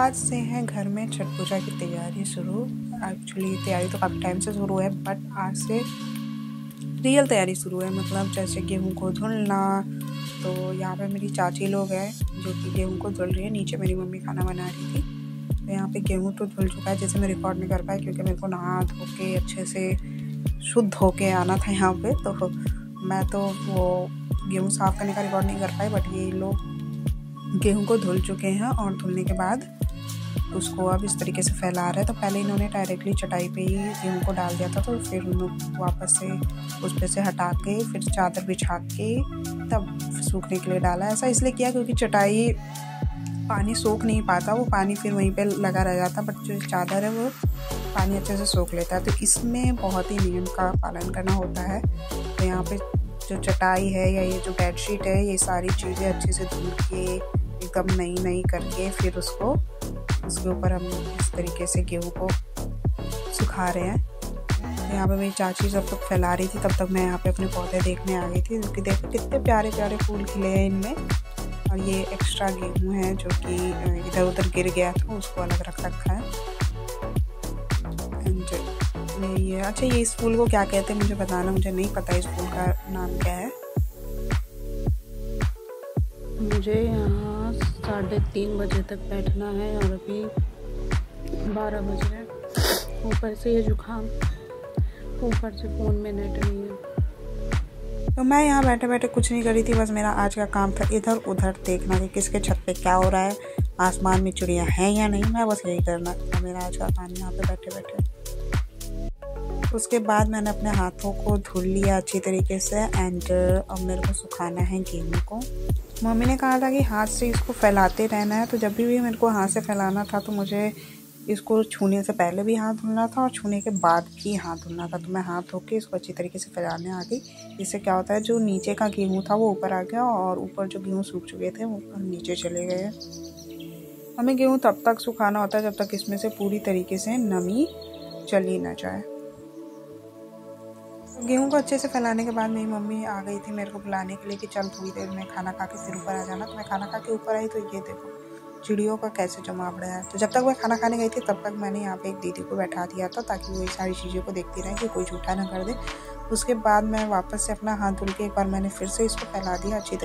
आज से है घर में छठ पूजा की तैयारी शुरू। एक्चुअली तैयारी तो काफ़ी टाइम से शुरू है, बट आज से रियल तैयारी शुरू है। मतलब जैसे गेहूं को धुलना, तो यहाँ पे मेरी चाची लोग हैं जो कि गेहूं को धुल रही है। नीचे मेरी मम्मी खाना बना रही थी, तो यहाँ पे गेहूं तो धुल चुका है। जैसे मैं रिकॉर्ड नहीं कर पाई क्योंकि मेरे को नहा धो के अच्छे से शुद्ध होके आना था यहाँ पे, तो मैं तो वो गेहूँ साफ़ करने का रिकॉर्ड नहीं कर पाई। बट ये लोग गेहूं को धुल चुके हैं और धुलने के बाद उसको अब इस तरीके से फैला रहे हैं। तो पहले इन्होंने डायरेक्टली चटाई पे ही गेहूं को डाल दिया था, तो फिर उन्होंने वापस से उस पे से हटा के फिर चादर बिछा के तब सूखने के लिए डाला। ऐसा इसलिए किया क्योंकि चटाई पानी सोख नहीं पाता, वो पानी फिर वहीं पे लगा रह जाता, बट जो चादर है वो पानी अच्छे से सोख लेता है। तो इसमें बहुत ही नियम का पालन करना होता है। तो यहाँ पे जो चटाई है या ये जो बेडशीट है, ये सारी चीज़ें अच्छे से धुल के एकदम नई करके फिर उसके ऊपर हम इस तरीके से गेहूं को सुखा रहे हैं। तो यहाँ पे मेरी चाची जब तक फैला रही थी, तब तक मैं यहाँ पे अपने पौधे देखने आ गई थी, क्योंकि देखो कितने प्यारे प्यारे फूल खिले हैं इनमें। और ये एक्स्ट्रा गेहूं है जो कि इधर उधर गिर गया था, उसको अलग रख रखा है। एंड ये अच्छा, ये इस फूल को क्या कहते हैं मुझे बताना, मुझे नहीं पता इस फूल का नाम क्या है। मुझे यहाँ 3:30 बजे तक बैठना है और अभी 12 बज रहे हैं। ऊपर से ये जुकाम, ऊपर से फ़ोन में नेट नहीं है। तो मैं यहाँ बैठे बैठे कुछ नहीं करी थी, बस मेरा आज का काम था इधर उधर देखना कि किसके छत पे क्या हो रहा है, आसमान में चिड़िया हैं या नहीं। मैं बस यही करना था मेरा आज का काम यहाँ पे बैठे बैठे। उसके बाद मैंने अपने हाथों को धुल लिया अच्छी तरीके से। एंड अब मेरे को सुखाना है गेहूं को। मम्मी ने कहा था कि हाथ से इसको फैलाते रहना है, तो जब भी मेरे को हाथ से फैलाना था तो मुझे इसको छूने से पहले भी हाथ धुलना था और छूने के बाद भी हाथ धुलना था। तो मैं हाथ धो के इसको अच्छी तरीके से फैलाने आ गई। इससे क्या होता है, जो नीचे का गेहूँ था वो ऊपर आ गया और ऊपर जो गेहूँ सूख चुके थे वो नीचे चले गए। हमें गेहूँ तब तक सुखाना होता है जब तक इसमें से पूरी तरीके से नमी चली ना जाए। गेहूं को अच्छे से फैलाने के बाद मेरी मम्मी आ गई थी मेरे को बुलाने के लिए कि चल थोड़ी देर में खाना खा के फिर ऊपर आ जाना। तो मैं खाना खा के ऊपर आई, तो ये देखो चिड़ियों का कैसे जमावड़ा है। तो जब तक मैं खाना खाने गई थी तब तक मैंने यहाँ पे एक दीदी को बैठा दिया था, ताकि वो ये सारी चीज़ों को देखती रहे कि कोई झूठा ना कर दे। उसके बाद मैं वापस से अपना हाथ धुल के एक बार मैंने फिर से इसको फैला दिया अच्छी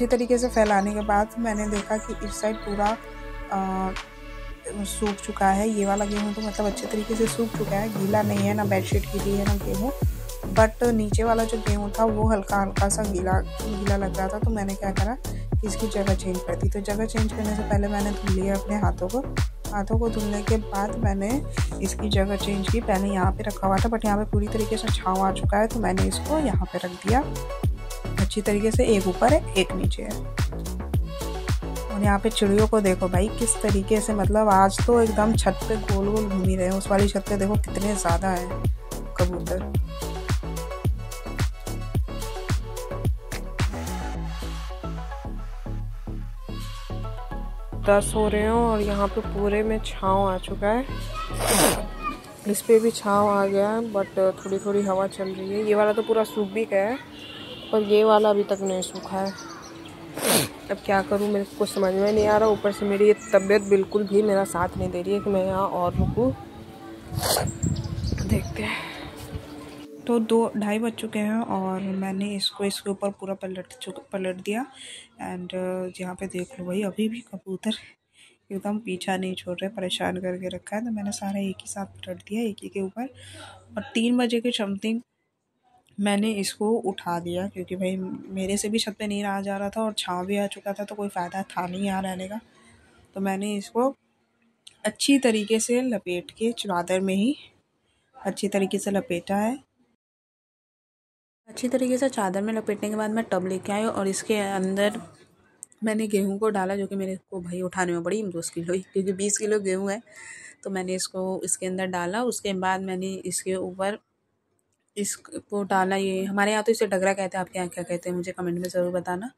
तरीके से फैलाने के बाद मैंने देखा कि इस साइड पूरा सूख चुका है। ये वाला गेहूँ तो मतलब अच्छे तरीके से सूख चुका है, गीला नहीं है, ना बेडशीट गीली है ना गेहूँ। बट नीचे वाला जो गेहूँ था वो हल्का सा गीला लग रहा था। तो मैंने क्या करा, इसकी जगह चेंज कर दी। तो जगह चेंज करने से पहले मैंने धुल लिया अपने हाथों को धुलने के बाद मैंने इसकी जगह चेंज की। पहले यहाँ पे रखा हुआ था, बट यहाँ पे पूरी तरीके से छाँव आ चुका है, तो मैंने इसको यहाँ पे रख दिया अच्छी तरीके से। एक ऊपर है एक नीचे है। और यहाँ पे चिड़ियों को देखो भाई किस तरीके से, मतलब आज तो एकदम छत पे गोल गोल घूम ही रहे हैं। उस वाली छत पे देखो कितने ज़्यादा हैं कबूतर। दस हो रहे हैं और यहाँ पे पूरे में छाँव आ चुका है। इस पे भी छाँव आ गया है, बट थोड़ी थोड़ी हवा चल रही है। ये वाला तो पूरा सूख भी गया है, पर ये वाला अभी तक नहीं सूखा है। अब क्या करूं, मेरे को समझ में नहीं आ रहा। ऊपर से मेरी तबीयत बिल्कुल भी मेरा साथ नहीं दे रही है कि मैं यहाँ और रुकूं। देखते हैं। तो 2-2:30 बज चुके हैं और मैंने इसके ऊपर पूरा पलट दिया। एंड यहाँ पे देख लो भाई, अभी भी कबूतर एकदम पीछा नहीं छोड़ रहे, परेशान करके रखा है। तो मैंने सारा एक ही साथ पलट दिया, एक ही के ऊपर। और 3 बजे के समथिंग मैंने इसको उठा दिया, क्योंकि भाई मेरे से भी छत पे नहीं रहा जा रहा था और छाँव भी आ चुका था, तो कोई फ़ायदा था नहीं यहाँ रहने का। तो मैंने इसको अच्छी तरीके से लपेट के चादर में ही अच्छी तरीके से लपेटा है। अच्छी तरीके से चादर में लपेटने के बाद मैं टब लेके आई और इसके अंदर मैंने गेहूं को डाला, जो कि मेरे को भाई उठाने में बड़ी मुश्किल हुई क्योंकि 20 किलो गेहूं है। तो मैंने इसको इसके अंदर डाला। उसके बाद मैंने इसके ऊपर इसको डाला। ये हमारे यहाँ तो इसे डगरा कहते हैं, आपके यहाँ क्या कहते हैं मुझे कमेंट में ज़रूर बताना,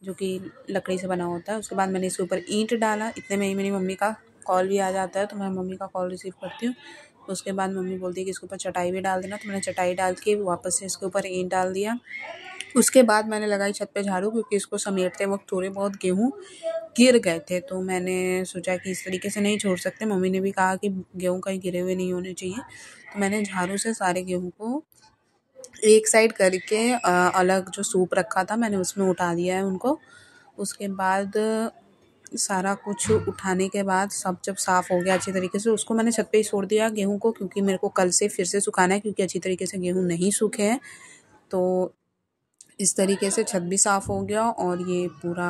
जो कि लकड़ी से बना होता है। उसके बाद मैंने इसके ऊपर ईंट डाला। इतने में ही मेरी मम्मी का कॉल भी आ जाता है, तो मैं मम्मी का कॉल रिसीव करती हूँ। उसके बाद मम्मी बोलती है कि इसके ऊपर चटाई भी डाल देना, तो मैंने चटाई डाल के वापस से इसके ऊपर ईंट डाल दिया। उसके बाद मैंने लगाई छत पे झाड़ू, क्योंकि इसको समेटते वक्त थोड़े बहुत गेहूँ गिर गए थे, तो मैंने सोचा कि इस तरीके से नहीं छोड़ सकते। मम्मी ने भी कहा कि गेहूँ कहीं गिरे हुए नहीं होने चाहिए, तो मैंने झाड़ू से सारे गेहूँ को एक साइड करके अलग जो सूप रखा था मैंने उसमें उठा दिया है उनको। उसके बाद सारा कुछ उठाने के बाद सब जब साफ़ हो गया अच्छी तरीके से, उसको मैंने छत पे ही छोड़ दिया गेहूँ को, क्योंकि मेरे को कल से फिर से सुखाना है, क्योंकि अच्छी तरीके से गेहूँ नहीं सूखे हैं। तो इस तरीके से छत भी साफ़ हो गया और ये पूरा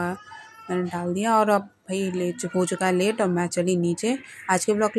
मैंने डाल दिया। और अब भाई लेट हो चुका है लेट, और मैं चली नीचे। आज के ब्लॉग